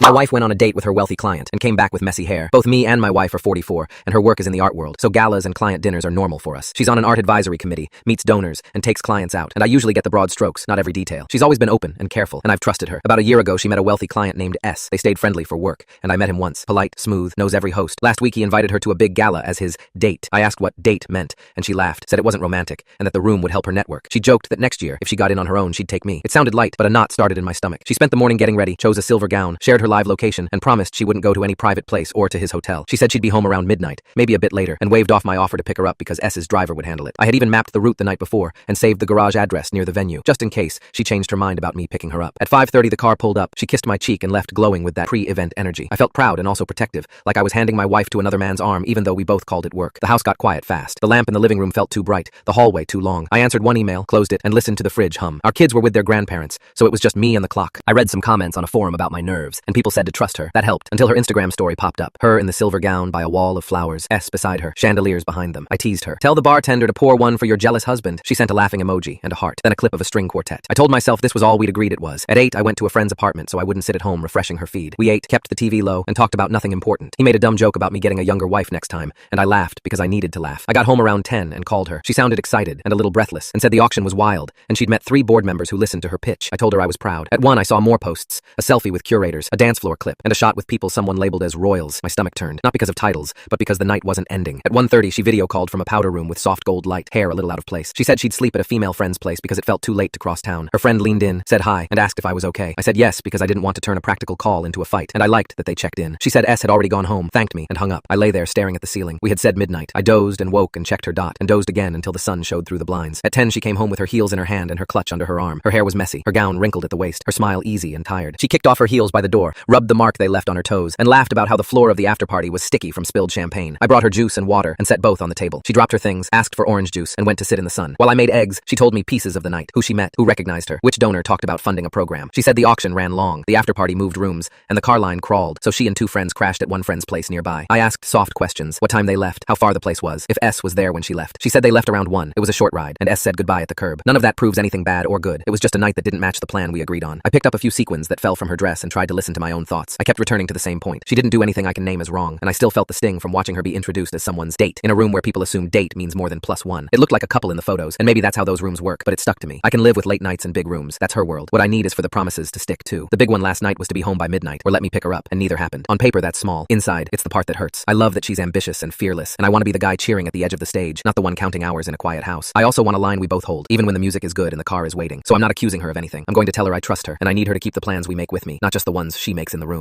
My wife went on a date with her wealthy client and came back with messy hair. Both me and my wife are 44, and her work is in the art world, so galas and client dinners are normal for us. She's on an art advisory committee, meets donors, and takes clients out, and I usually get the broad strokes, not every detail. She's always been open and careful, and I've trusted her. About a year ago, she met a wealthy client named S. They stayed friendly for work, and I met him once. Polite, smooth, knows every host. Last week, he invited her to a big gala as his date. I asked what date meant, and she laughed, said it wasn't romantic, and that the room would help her network. She joked that next year, if she got in on her own, she'd take me. It sounded light, but a knot started in my stomach. She spent the morning getting ready, chose a silver gown, shared her live location, and promised she wouldn't go to any private place or to his hotel. She said she'd be home around midnight, maybe a bit later, and waved off my offer to pick her up because S's driver would handle it. I had even mapped the route the night before and saved the garage address near the venue, just in case she changed her mind about me picking her up. At 5:30, the car pulled up. She kissed my cheek and left glowing with that pre-event energy. I felt proud and also protective, like I was handing my wife to another man's arm even though we both called it work. The house got quiet fast. The lamp in the living room felt too bright, the hallway too long. I answered one email, closed it, and listened to the fridge hum. Our kids were with their grandparents, so it was just me and the clock. I read some comments on a forum about my nerves, and people said to trust her. That helped, until her Instagram story popped up. Her in the silver gown by a wall of flowers, S beside her, chandeliers behind them. I teased her. Tell the bartender to pour one for your jealous husband. She sent a laughing emoji and a heart, then a clip of a string quartet. I told myself this was all we'd agreed it was. At 8, I went to a friend's apartment so I wouldn't sit at home refreshing her feed. We ate, kept the TV low, and talked about nothing important. He made a dumb joke about me getting a younger wife next time, and I laughed because I needed to laugh. I got home around 10 and called her. She sounded excited and a little breathless and said the auction was wild, and she'd met 3 board members who listened to her pitch. I told her I was proud. At 1, I saw more posts, a selfie with curators, a dance floor clip, and a shot with people someone labeled as royals. My stomach turned, not because of titles, but because the night wasn't ending. At 1:30, she video called from a powder room with soft gold light, hair a little out of place. She said she'd sleep at a female friend's place because it felt too late to cross town. Her friend leaned in, said hi, and asked if I was okay. I said yes because I didn't want to turn a practical call into a fight, and I liked that they checked in. She said S had already gone home, thanked me, and hung up. I lay there staring at the ceiling. We had said midnight. I dozed and woke and checked her dot, and dozed again until the sun showed through the blinds. At 10, she came home with her heels in her hand and her clutch under her arm. Her hair was messy, her gown wrinkled at the waist, her smile easy and tired. She kicked off her heels by the door, rubbed the mark they left on her toes, and laughed about how the floor of the after-party was sticky from spilled champagne. I brought her juice and water and set both on the table. She dropped her things, asked for orange juice, and went to sit in the sun. While I made eggs, she told me pieces of the night, who she met, who recognized her, which donor talked about funding a program. She said the auction ran long, the after-party moved rooms, and the car line crawled, so she and 2 friends crashed at one friend's place nearby. I asked soft questions, what time they left, how far the place was, if S was there when she left. She said they left around 1. It was a short ride, and S said goodbye at the curb. None of that proves anything bad or good. It was just a night that didn't match the plan we agreed on. I picked up a few sequins that fell from her dress and tried to listen to my own thoughts. I kept returning to the same point. She didn't do anything I can name as wrong, and I still felt the sting from watching her be introduced as someone's date, in a room where people assume date means more than +1. It looked like a couple in the photos, and maybe that's how those rooms work, but it stuck to me. I can live with late nights and big rooms. That's her world. What I need is for the promises to stick too. The big one last night was to be home by midnight, or let me pick her up, and neither happened. On paper, that's small. Inside, it's the part that hurts. I love that she's ambitious and fearless, and I want to be the guy cheering at the edge of the stage, not the one counting hours in a quiet house. I also want a line we both hold, even when the music is good and the car is waiting. So I'm not accusing her of anything. I'm going to tell her I trust her, and I need her to keep the plans we make with me, not just the ones she makes in the room.